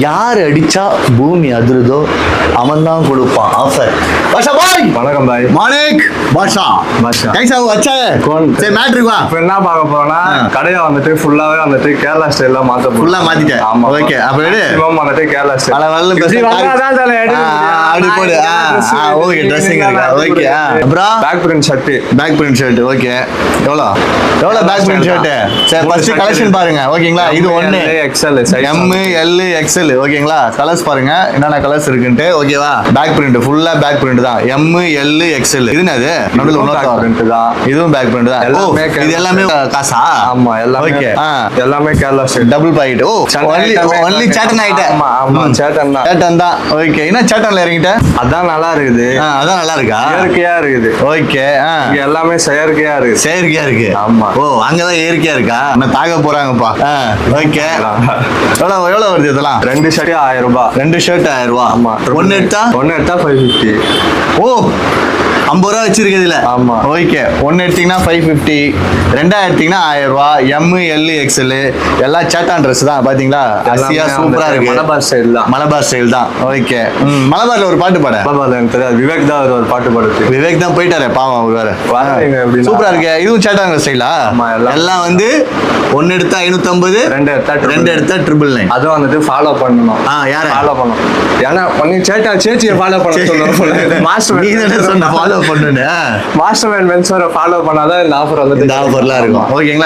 யார் அடிச்சா பூமி அதிருதோ அவன் தான் கொடுப்பான் ஆஃபர். பாஷா பாய் வணக்கம் பாய். மாணிக் பாஷா பாஷா. கைசா अच्छा है சரி மேட்ருக்கு வா. இப்போ என்ன பார்க்க போறோம்னா கடையை வந்துட்டு ஃபுல்லாவே வந்துட்டு கேரளா ஸ்டைல்ல மாத்த போறோம். ஃபுல்லா மாத்திட்டேன். ஆமா ஓகே அப்ப எடு. மேக்ஸிமம் வந்துட்டு கேரளா ஸ்டைல். அளவல்ல இப்படி வந்தாதான் தல எடு. அப்படி போடு. ஓகே ட்ரெஸ்ஸிங் இருக்கா. ஓகே அப்புறம் back print shirt. Back print shirt. Okay எவ்வளோ பேக் பிரிண்ட் ஷர்ட்? சரி ஃபர்ஸ்ட் கலெக்ஷன் பாருங்க. ஓகேங்களா இது ஒன்னு XL size. M L XL. ஓகேங்களா கலர்ஸ் பாருங்க என்னென்ன கலர்ஸ் இருக்குன்ட்டு. ஓகேவா பேக் பிரிண்ட் ஃபுல்லா பேக் பிரிண்ட் தான். M L XL. இது என்னது நடுவுல பேக் பிரிண்ட் தான். இதுவும் பேக் பிரிண்ட் தான். இது எல்லாமே காசா? ஆமா எல்லாமே. ஓகே எல்லாமே கேரளா ஸ்டைல். Double packet. ஓ ஒன்லி சேட்டன் ஐட்டம். ஆமா ஆமா சேட்டன் தான். சேட்டன் தான். ஓகே என்ன சேட்டன்ல இறங்கிட்ட? அதான் நல்லா இருக்குது. அதான் நல்லா இருக்கா? இயற்கையா இருக்குது. ஓகே இங்க எல்லாமே செயற்கையா இருக்கு. செயற்கையா இருக்கு. ஆமா. ஓ அங்கதான் இயற்கையா இருக்கா? நான் தாக போறாங்கப்பா. ஓகே எவ்வளவு வருது இதெல்லாம்? ரெண்டு ஷர்ட் 1000 ரூபாய். ரெண்டு ஷர்ட் 1000 ரூபாய். ஆமா. ஒன்னு எடுத்தா 550. ஓ 50 ரூபா வச்சிருக்கு இதுல. ஆமா. ஓகே ஒன்னு எடுத்தீங்கன்னா 550, ரெண்டா எடுத்தீங்கன்னா 1000 ரூபாய். எம் எல் எக்ஸ்எல் எல்லாம் சேட்டான் ட்ரெஸ் தான். பாத்தீங்களா அசியா சூப்பரா இருக்கு. மலபார் ஸ்டைல் தான். மலபார் ஸ்டைல் தான். ஓகே மலபார்ல ஒரு பாட்டு பாட. மலபார் எனக்கு தெரியாது. விவேக் தான் ஒரு பாட்டு பாடுது. விவேக் தான் போயிட்டாரு பாவம் அவர் வேற. சூப்பரா இருக்கு. இதுவும் சேட்டான் ஸ்டைலா? எல்லாம் வந்து ஒன்னு எடுத்தா 550, ரெண்டு எடுத்தா 999. அதுவும் வந்துட்டு ஃபாலோ பண்ணணும். யார ஃபாலோ பண்ணணும்? ஏன்னா பண்ணி சேச்சியை ஃபாலோ பண்ண சொல்லுவாங்க. மாஸ்டர் நீ தானே சொன்ன ஃபாலோ பண்ணுன்னு. மாஸ்டர் மென்ஸோட ஃபாலோ பண்ணாதான் இந்த ஆஃபர் வந்து இந்த ஆஃபர்லாம் இருக்கும். ஓகேங்களா